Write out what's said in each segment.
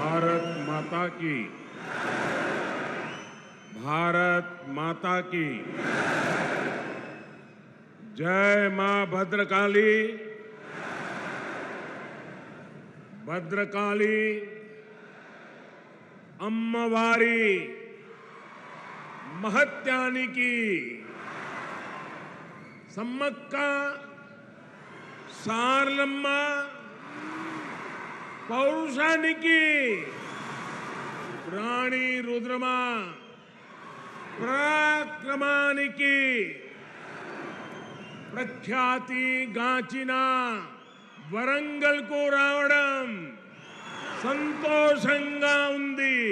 भारत माता की, भारत माता की जय। मां भद्रकाली, भद्रकाली अम्मवारी महत्यानिकी सम्मक्क सारलम्म पौरुषानिकी रानी रुद्रमा पराक्रमानिकी प्रख्याति गांचिना वरंगल को रावणम संतोषंगा उंदी।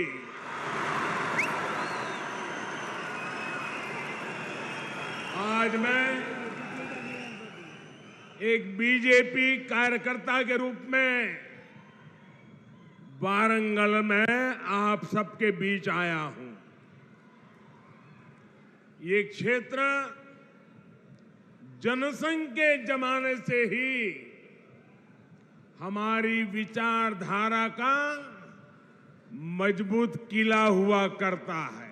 आज मैं एक बीजेपी कार्यकर्ता के रूप में वारंगल में आप सबके बीच आया हूं। ये क्षेत्र जनसंघ के जमाने से ही हमारी विचारधारा का मजबूत किला हुआ करता है।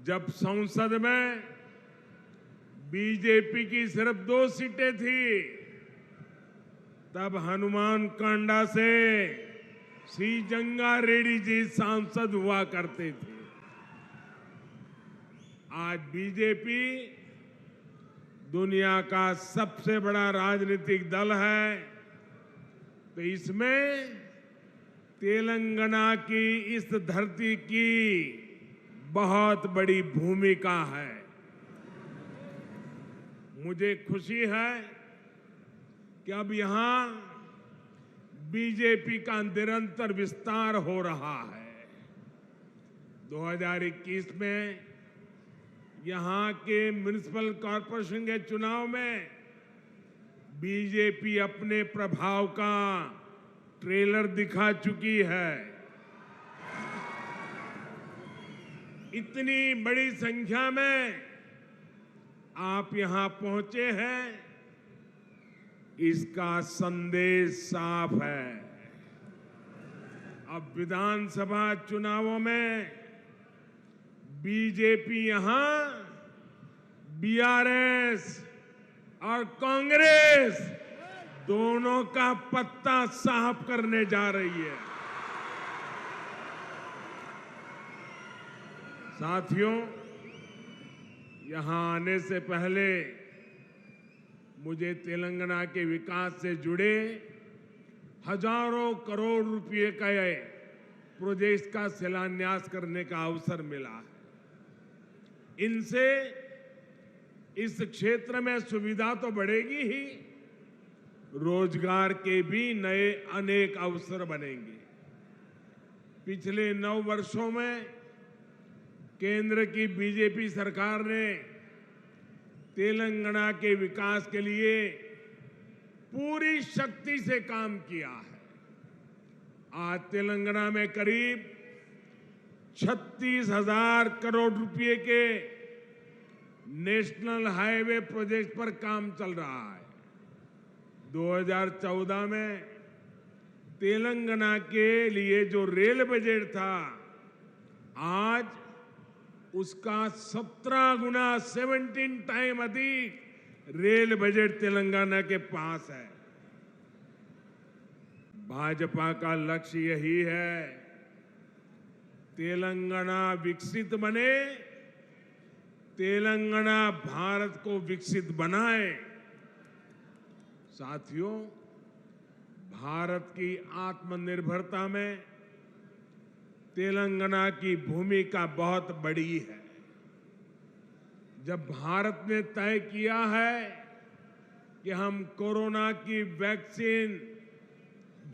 जब संसद में बीजेपी की सिर्फ 2 सीटें थी, तब हनुमान कांडा से सी जंगा रेड्डी जी सांसद हुआ करते थे। आज बीजेपी दुनिया का सबसे बड़ा राजनीतिक दल है, तो इसमें तेलंगाना की इस धरती की बहुत बड़ी भूमिका है। मुझे खुशी है कि अब यहां बीजेपी का निरंतर विस्तार हो रहा है। 2021 में यहां के म्युनिसिपल कॉरपोरेशन के चुनाव में बीजेपी अपने प्रभाव का ट्रेलर दिखा चुकी है। इतनी बड़ी संख्या में आप यहां पहुंचे हैं, इसका संदेश साफ है। अब विधानसभा चुनावों में बीजेपी यहां बीआरएस और कांग्रेस दोनों का पत्ता साफ करने जा रही है। साथियों, यहां आने से पहले मुझे तेलंगाना के विकास से जुड़े हजारों करोड़ रुपए का प्रोजेक्ट का शिलान्यास करने का अवसर मिला है। इनसे इस क्षेत्र में सुविधा तो बढ़ेगी ही, रोजगार के भी नए अनेक अवसर बनेंगे। पिछले 9 वर्षों में केंद्र की बीजेपी सरकार ने तेलंगाना के विकास के लिए पूरी शक्ति से काम किया है। आज तेलंगाना में करीब 36,000 करोड़ रुपए के नेशनल हाईवे प्रोजेक्ट पर काम चल रहा है। 2014 में तेलंगाना के लिए जो रेल बजट था, आज उसका 17 गुना 17 टाइम अधिक रेल बजट तेलंगाना के पास है। भाजपा का लक्ष्य यही है, तेलंगाना विकसित बने, तेलंगाना भारत को विकसित बनाए। साथियों, भारत की आत्मनिर्भरता में तेलंगाना की भूमिका बहुत बड़ी है। जब भारत ने तय किया है कि हम कोरोना की वैक्सीन,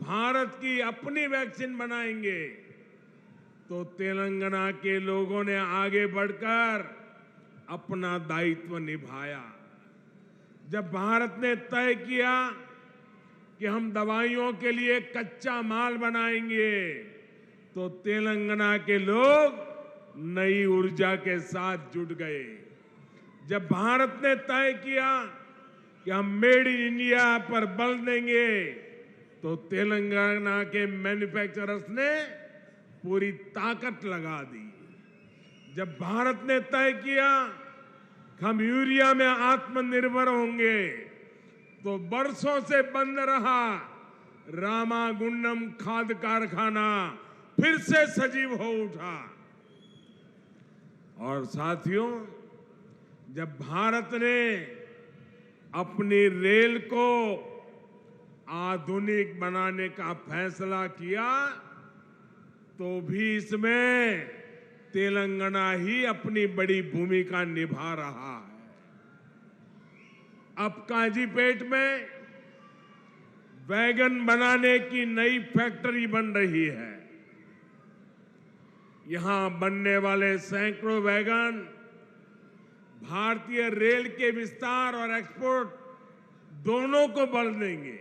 भारत की अपनी वैक्सीन बनाएंगे, तो तेलंगाना के लोगों ने आगे बढ़कर अपना दायित्व निभाया। जब भारत ने तय किया कि हम दवाइयों के लिए कच्चा माल बनाएंगे, तो तेलंगाना के लोग नई ऊर्जा के साथ जुट गए। जब भारत ने तय किया कि हम मेड इन इंडिया पर बल देंगे, तो तेलंगाना के मैन्युफैक्चरर्स ने पूरी ताकत लगा दी। जब भारत ने तय किया कि हम यूरिया में आत्मनिर्भर होंगे, तो बरसों से बंद रहा रामागुंडम खाद कारखाना फिर से सजीव हो उठा। और साथियों, जब भारत ने अपनी रेल को आधुनिक बनाने का फैसला किया, तो भी इसमें तेलंगाना ही अपनी बड़ी भूमिका निभा रहा है। अब काजीपेट में वैगन बनाने की नई फैक्ट्री बन रही है। यहां बनने वाले सैकड़ों वैगन भारतीय रेल के विस्तार और एक्सपोर्ट दोनों को बल देंगे।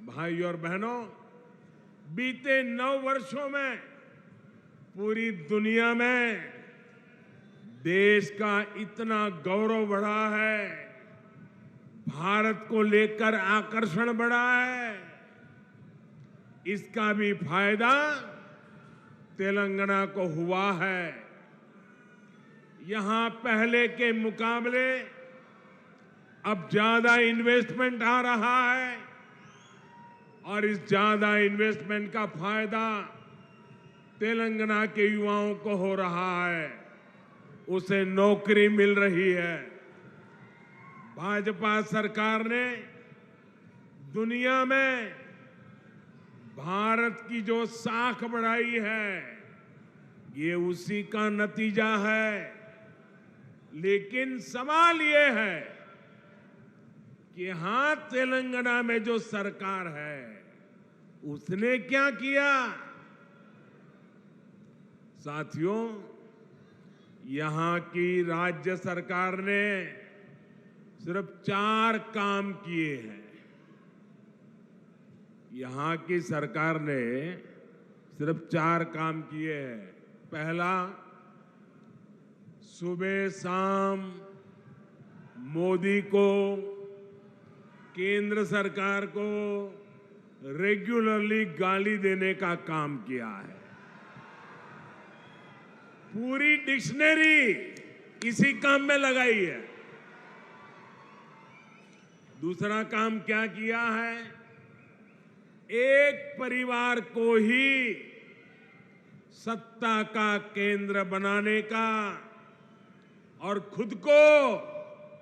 भाई और बहनों, बीते 9 वर्षों में पूरी दुनिया में देश का इतना गौरव बढ़ा है, भारत को लेकर आकर्षण बढ़ा है। इसका भी फायदा तेलंगाना को हुआ है। यहां पहले के मुकाबले अब ज्यादा इन्वेस्टमेंट आ रहा है और इस ज्यादा इन्वेस्टमेंट का फायदा तेलंगाना के युवाओं को हो रहा है, उसे नौकरी मिल रही है। भाजपा सरकार ने दुनिया में भारत की जो साख बढ़ाई है, ये उसी का नतीजा है। लेकिन सवाल ये है कि यहां तेलंगाना में जो सरकार है, उसने क्या किया? साथियों, यहां की राज्य सरकार ने सिर्फ 4 काम किए हैं। यहां की सरकार ने सिर्फ 4 काम किए हैं। पहला, सुबह शाम मोदी को, केंद्र सरकार को रेगुलरली गाली देने का काम किया है। पूरी डिक्शनरी इसी काम में लगाई है। दूसरा काम क्या किया है? एक परिवार को ही सत्ता का केंद्र बनाने का और खुद को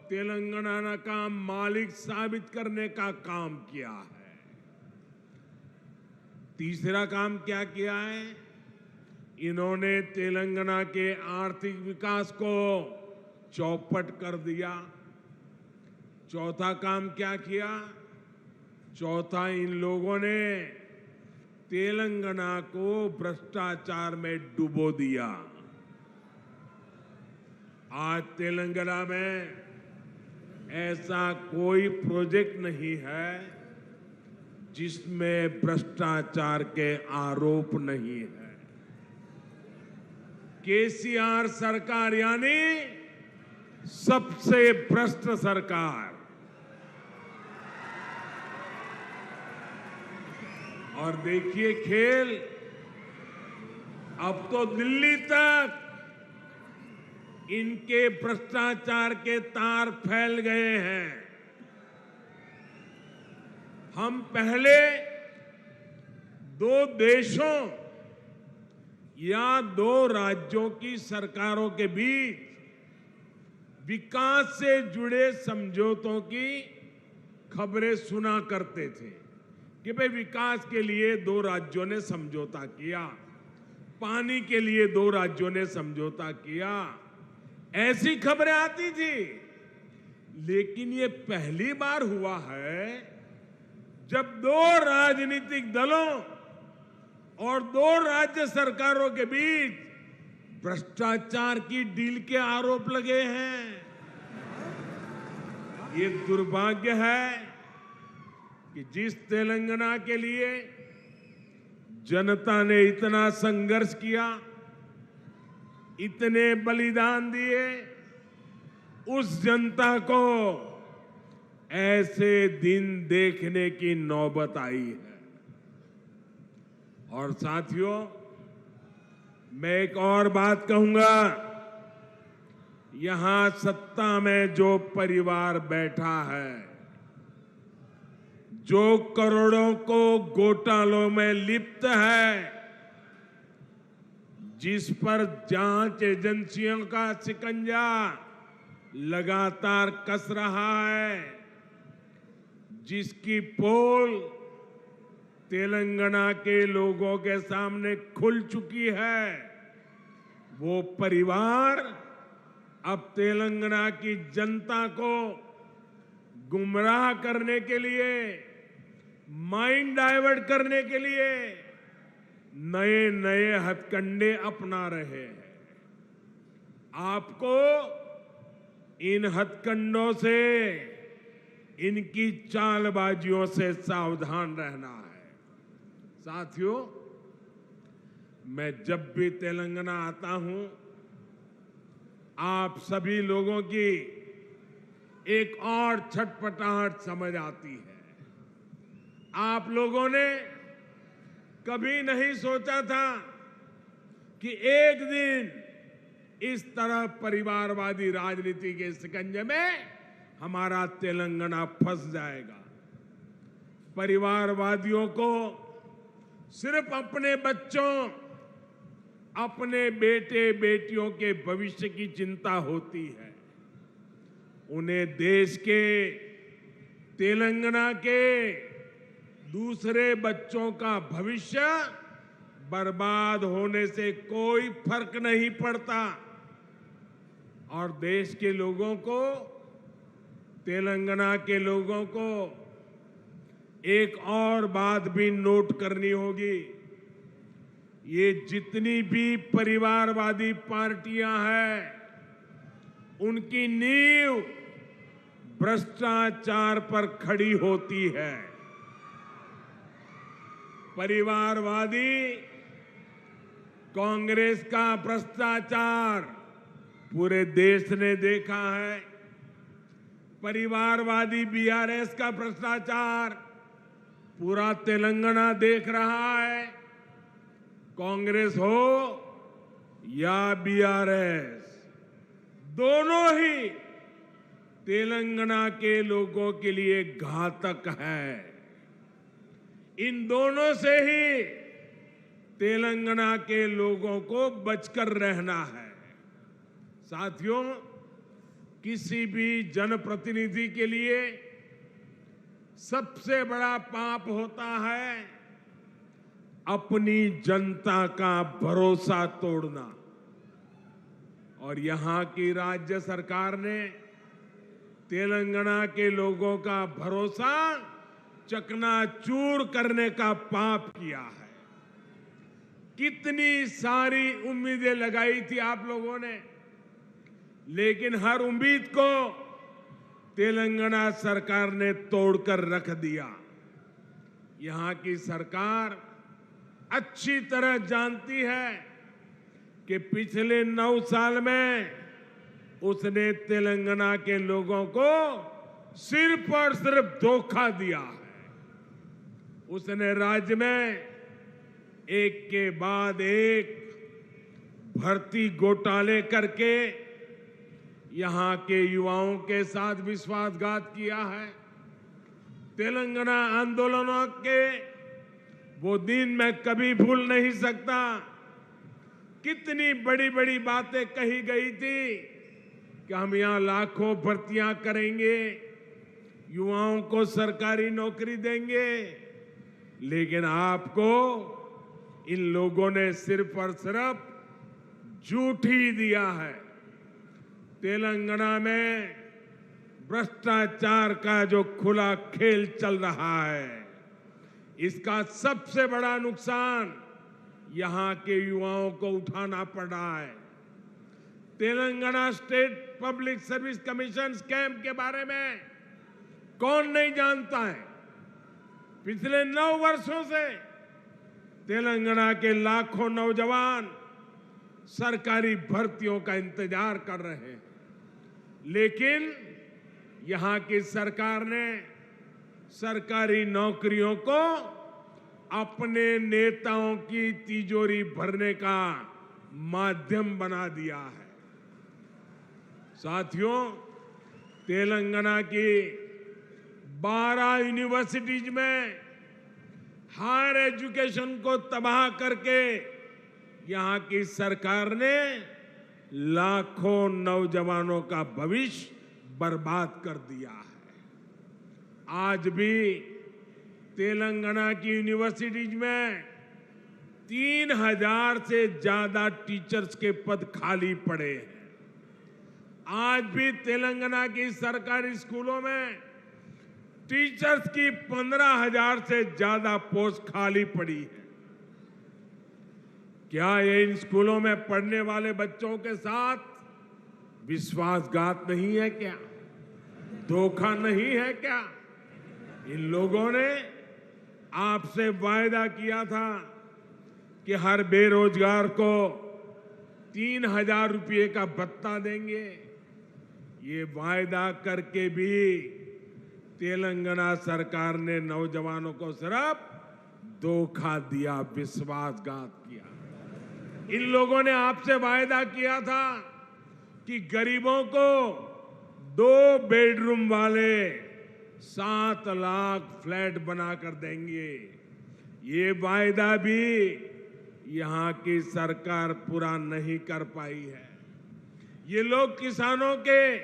तेलंगाना का मालिक साबित करने का काम किया है। तीसरा काम क्या किया है? इन्होंने तेलंगाना के आर्थिक विकास को चौपट कर दिया। चौथा काम क्या किया? चौथा, इन लोगों ने तेलंगाना को भ्रष्टाचार में डुबो दिया। आज तेलंगाना में ऐसा कोई प्रोजेक्ट नहीं है जिसमें भ्रष्टाचार के आरोप नहीं है। केसीआर सरकार यानी सबसे भ्रष्ट सरकार। और देखिए खेल, अब तो दिल्ली तक इनके भ्रष्टाचार के तार फैल गए हैं। हम पहले 2 देशों या 2 राज्यों की सरकारों के बीच विकास से जुड़े समझौतों की खबरें सुना करते थे कि भाई विकास के लिए 2 राज्यों ने समझौता किया, पानी के लिए 2 राज्यों ने समझौता किया, ऐसी खबरें आती थी। लेकिन ये पहली बार हुआ है जब 2 राजनीतिक दलों और 2 राज्य सरकारों के बीच भ्रष्टाचार की डील के आरोप लगे हैं। ये दुर्भाग्य है कि जिस तेलंगाना के लिए जनता ने इतना संघर्ष किया, इतने बलिदान दिए, उस जनता को ऐसे दिन देखने की नौबत आई है। और साथियों, मैं एक और बात कहूंगा, यहां सत्ता में जो परिवार बैठा है, जो करोड़ों को घोटालों में लिप्त है, जिस पर जांच एजेंसियों का शिकंजा लगातार कस रहा है, जिसकी पोल तेलंगाना के लोगों के सामने खुल चुकी है, वो परिवार अब तेलंगाना की जनता को गुमराह करने के लिए, माइंड डाइवर्ट करने के लिए नए नए हथकंडे अपना रहे हैं। आपको इन हथकंडों से, इनकी चालबाजियों से सावधान रहना है। साथियों, मैं जब भी तेलंगाना आता हूं, आप सभी लोगों की एक और छटपटाहट समझ आती है। आप लोगों ने कभी नहीं सोचा था कि एक दिन इस तरह परिवारवादी राजनीति के शिकंजे में हमारा तेलंगाना फंस जाएगा। परिवारवादियों को सिर्फ अपने बच्चों, अपने बेटे बेटियों के भविष्य की चिंता होती है। उन्हें देश के, तेलंगाना के दूसरे बच्चों का भविष्य बर्बाद होने से कोई फर्क नहीं पड़ता। और देश के लोगों को, तेलंगाना के लोगों को एक और बात भी नोट करनी होगी। ये जितनी भी परिवारवादी पार्टियां हैं, उनकी नींव भ्रष्टाचार पर खड़ी होती है। परिवारवादी कांग्रेस का भ्रष्टाचार पूरे देश ने देखा है। परिवारवादी बीआरएस का भ्रष्टाचार पूरा तेलंगाना देख रहा है। कांग्रेस हो या बीआरएस, दोनों ही तेलंगाना के लोगों के लिए घातक है। इन दोनों से ही तेलंगाना के लोगों को बचकर रहना है। साथियों, किसी भी जनप्रतिनिधि के लिए सबसे बड़ा पाप होता है अपनी जनता का भरोसा तोड़ना। और यहां की राज्य सरकार ने तेलंगाना के लोगों का भरोसा चकनाचूर करने का पाप किया है। कितनी सारी उम्मीदें लगाई थी आप लोगों ने, लेकिन हर उम्मीद को तेलंगाना सरकार ने तोड़कर रख दिया। यहां की सरकार अच्छी तरह जानती है कि पिछले 9 साल में उसने तेलंगाना के लोगों को सिर्फ और सिर्फ धोखा दिया है। उसने राज्य में एक के बाद एक भर्ती घोटाले करके यहां के युवाओं के साथ विश्वासघात किया है। तेलंगाना आंदोलनों के वो दिन मैं कभी भूल नहीं सकता। कितनी बड़ी बड़ी बातें कही गई थी कि हम यहां लाखों भर्तियां करेंगे, युवाओं को सरकारी नौकरी देंगे, लेकिन आपको इन लोगों ने सिर्फ और सिर्फ झूठ ही दिया है। तेलंगाना में भ्रष्टाचार का जो खुला खेल चल रहा है, इसका सबसे बड़ा नुकसान यहां के युवाओं को उठाना पड़ रहा है। Telangana state public service commission scam के बारे में कौन नहीं जानता है। पिछले 9 वर्षों से तेलंगाना के लाखों नौजवान सरकारी भर्तियों का इंतजार कर रहे हैं, लेकिन यहाँ की सरकार ने सरकारी नौकरियों को अपने नेताओं की तिजोरी भरने का माध्यम बना दिया है। साथियों, तेलंगाना की 12 यूनिवर्सिटीज में हायर एजुकेशन को तबाह करके यहाँ की सरकार ने लाखों नौजवानों का भविष्य बर्बाद कर दिया है। आज भी तेलंगाना की यूनिवर्सिटीज में 3000 से ज्यादा टीचर्स के पद खाली पड़े हैं। आज भी तेलंगाना की सरकारी स्कूलों में टीचर्स की 15,000 से ज्यादा पोस्ट खाली पड़ी है। क्या ये इन स्कूलों में पढ़ने वाले बच्चों के साथ विश्वासघात नहीं है क्या? धोखा नहीं है क्या? इन लोगों ने आपसे वायदा किया था कि हर बेरोजगार को 3,000 रुपये का भत्ता देंगे। ये वायदा करके भी तेलंगाना सरकार ने नौजवानों को सिर्फ धोखा दिया, विश्वासघात किया। इन लोगों ने आपसे वायदा किया था कि गरीबों को 2 बेडरूम वाले 7 लाख फ्लैट बनाकर देंगे। ये वायदा भी यहाँ की सरकार पूरा नहीं कर पाई है। ये लोग किसानों के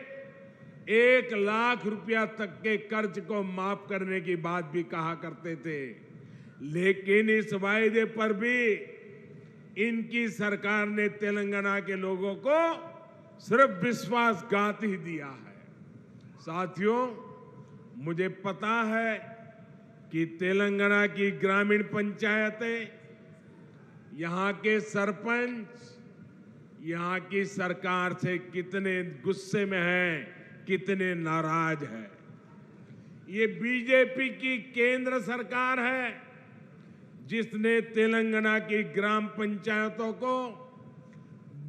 1 लाख रुपया तक के कर्ज को माफ करने की बात भी कहा करते थे, लेकिन इस वायदे पर भी इनकी सरकार ने तेलंगाना के लोगों को सिर्फ विश्वासघात ही दिया है। साथियों, मुझे पता है कि तेलंगाना की ग्रामीण पंचायतें, यहाँ के सरपंच यहाँ की सरकार से कितने गुस्से में हैं, कितने नाराज हैं। ये बीजेपी की केंद्र सरकार है जिसने तेलंगाना की ग्राम पंचायतों को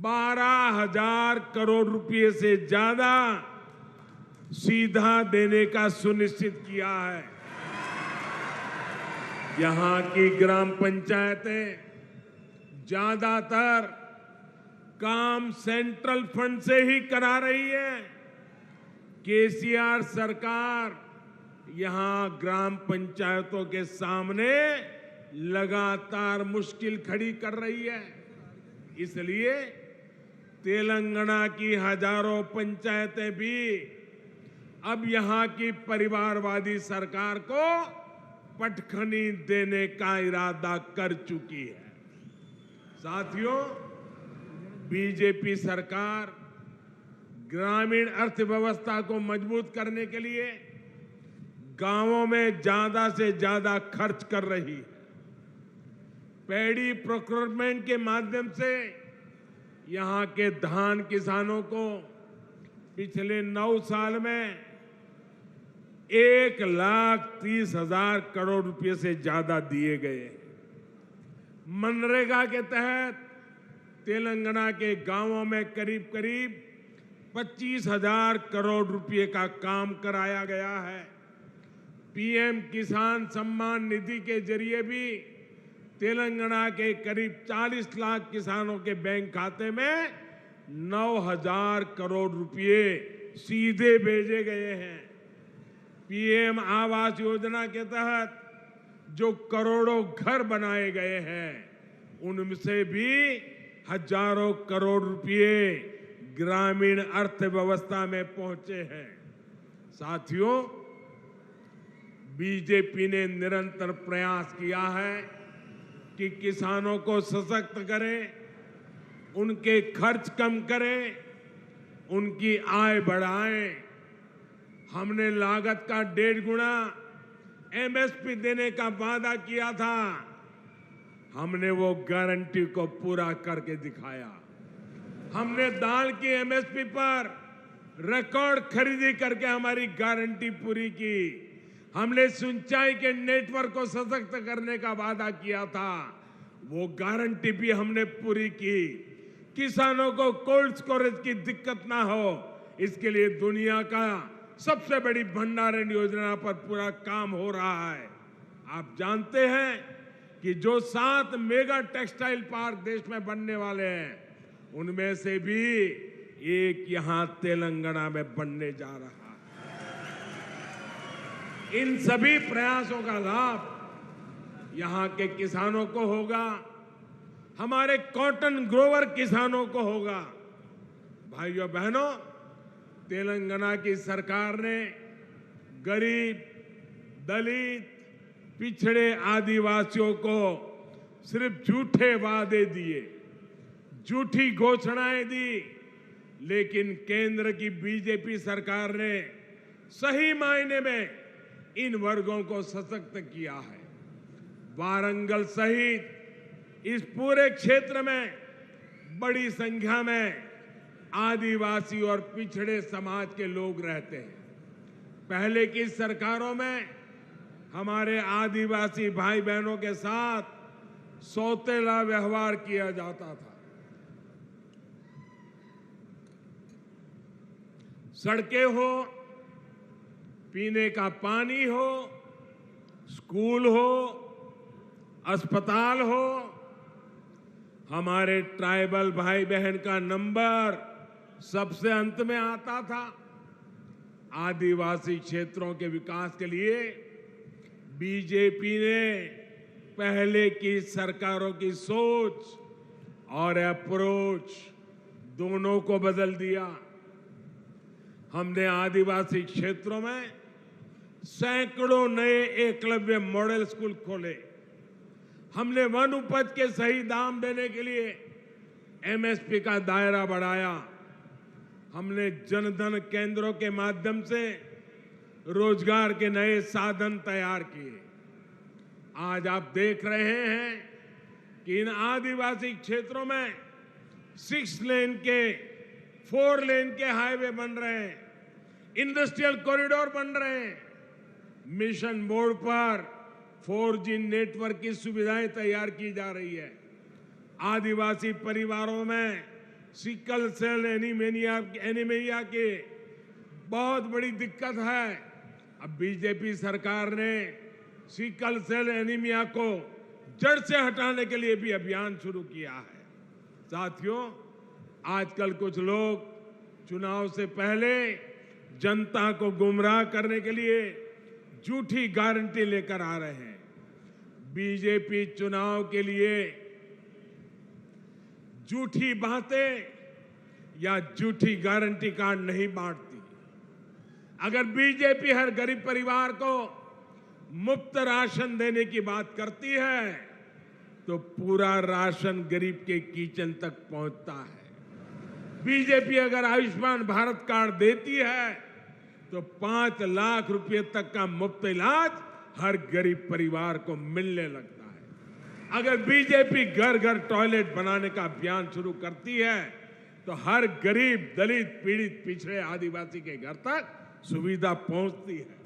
12,000 करोड़ रुपए से ज्यादा सीधा देने का सुनिश्चित किया है। यहाँ की ग्राम पंचायतें ज्यादातर काम सेंट्रल फंड से ही करा रही है। केसीआर सरकार यहाँ ग्राम पंचायतों के सामने लगातार मुश्किल खड़ी कर रही है। इसलिए तेलंगाना की हजारों पंचायतें भी अब यहाँ की परिवारवादी सरकार को पटखनी देने का इरादा कर चुकी है। साथियों, बीजेपी सरकार ग्रामीण अर्थव्यवस्था को मजबूत करने के लिए गांवों में ज्यादा से ज्यादा खर्च कर रही है। पैडी प्रोक्योरमेंट के माध्यम से यहाँ के धान किसानों को पिछले 9 साल में 1,30,000 करोड़ रुपए से ज्यादा दिए गए। मनरेगा के तहत तेलंगाना के गांवों में करीब करीब 25,000 करोड़ रुपए का काम कराया गया है। पीएम किसान सम्मान निधि के जरिए भी तेलंगाना के करीब 40 लाख किसानों के बैंक खाते में 9,000 करोड़ रुपए सीधे भेजे गए हैं। पीएम आवास योजना के तहत जो करोड़ों घर बनाए गए हैं, उनसे भी हजारों करोड़ रुपए ग्रामीण अर्थव्यवस्था में पहुंचे हैं। साथियों, बीजेपी ने निरंतर प्रयास किया है कि किसानों को सशक्त करें, उनके खर्च कम करें, उनकी आय बढ़ाएं। हमने लागत का 1.5 गुना एमएसपी देने का वादा किया था। हमने वो गारंटी को पूरा करके दिखाया। हमने दाल की एमएसपी पर रिकॉर्ड खरीदी करके हमारी गारंटी पूरी की। हमने सिंचाई के नेटवर्क को सशक्त करने का वादा किया था, वो गारंटी भी हमने पूरी की। किसानों को कोल्ड स्टोरेज की दिक्कत ना हो, इसके लिए दुनिया का सबसे बड़ी भंडारण योजना पर पूरा काम हो रहा है। आप जानते हैं कि जो 7 मेगा टेक्सटाइल पार्क देश में बनने वाले हैं, उनमें से भी एक यहां तेलंगाना में बनने जा रहा है। इन सभी प्रयासों का लाभ यहां के किसानों को होगा, हमारे कॉटन ग्रोवर किसानों को होगा। भाइयों बहनों, तेलंगाना की सरकार ने गरीब, दलित, पिछड़े आदिवासियों को सिर्फ झूठे वादे दिए, झूठी घोषणाएं दी, लेकिन केंद्र की बीजेपी सरकार ने सही मायने में इन वर्गों को सशक्त किया है। वारंगल सहित इस पूरे क्षेत्र में बड़ी संख्या में आदिवासी और पिछड़े समाज के लोग रहते हैं। पहले की सरकारों में हमारे आदिवासी भाई बहनों के साथ सौतेला व्यवहार किया जाता था। सड़कें हो, पीने का पानी हो, स्कूल हो, अस्पताल हो, हमारे ट्राइबल भाई बहन का नंबर सबसे अंत में आता था। आदिवासी क्षेत्रों के विकास के लिए बीजेपी ने पहले की सरकारों की सोच और अप्रोच दोनों को बदल दिया। हमने आदिवासी क्षेत्रों में सैकड़ों नए एकलव्य मॉडल स्कूल खोले। हमने वन उपज के सही दाम देने के लिए एमएसपी का दायरा बढ़ाया। हमने जनधन केंद्रों के माध्यम से रोजगार के नए साधन तैयार किए। आज आप देख रहे हैं कि इन आदिवासी क्षेत्रों में 6 लेन के 4 लेन के हाईवे बन रहे हैं, इंडस्ट्रियल कॉरिडोर बन रहे हैं, मिशन मोड पर 4G नेटवर्क की सुविधाएं तैयार की जा रही है। आदिवासी परिवारों में सिकल सेल एनीमिया की बहुत बड़ी दिक्कत है। अब बीजेपी सरकार ने सिकल सेल एनीमिया को जड़ से हटाने के लिए भी अभियान शुरू किया है। साथियों, आजकल कुछ लोग चुनाव से पहले जनता को गुमराह करने के लिए झूठी गारंटी लेकर आ रहे हैं। बीजेपी चुनाव के लिए झूठी बातें या झूठी गारंटी कार्ड नहीं बांटती। अगर बीजेपी हर गरीब परिवार को मुफ्त राशन देने की बात करती है, तो पूरा राशन गरीब के किचन तक पहुंचता है। बीजेपी अगर आयुष्मान भारत कार्ड देती है, तो 5 लाख रुपए तक का मुफ्त इलाज हर गरीब परिवार को मिलने लगता है। अगर बीजेपी घर घर टॉयलेट बनाने का अभियान शुरू करती है, तो हर गरीब, दलित, पीड़ित, पिछड़े आदिवासी के घर तक सुविधा पहुंचती है।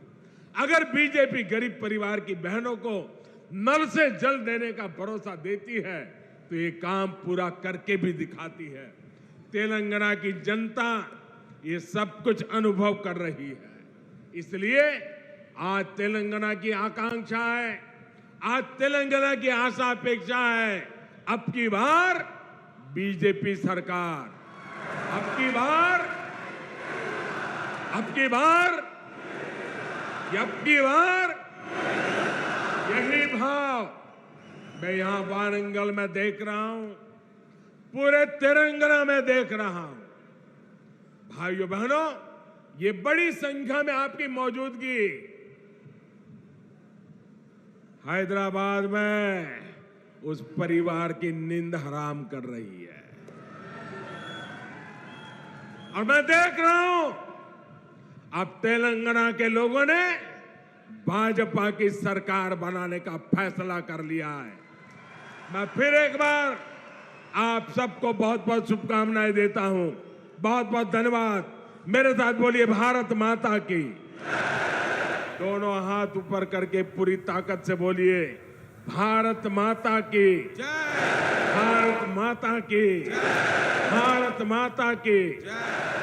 अगर बीजेपी गरीब परिवार की बहनों को नल से जल देने का भरोसा देती है, तो ये काम पूरा करके भी दिखाती है। तेलंगाना की जनता ये सब कुछ अनुभव कर रही है। इसलिए आज तेलंगाना की आकांक्षा है, आज तेलंगाना की आशा अपेक्षा है, अब की बार बीजेपी सरकार, अब की बार यही भाव मैं यहां वारंगल में देख रहा हूं, पूरे तेलंगाना में देख रहा हूं। भाइयों बहनों, ये बड़ी संख्या में आपकी मौजूदगी हैदराबाद में उस परिवार की नींद हराम कर रही है। और मैं देख रहा हूं अब तेलंगाना के लोगों ने भाजपा की सरकार बनाने का फैसला कर लिया है। मैं फिर एक बार आप सबको बहुत बहुत शुभकामनाएं देता हूं। बहुत बहुत धन्यवाद। मेरे साथ बोलिए भारत माता की। दोनों हाथ ऊपर करके पूरी ताकत से बोलिए भारत माता की जय, भारत माता की जय, भारत माता की जय।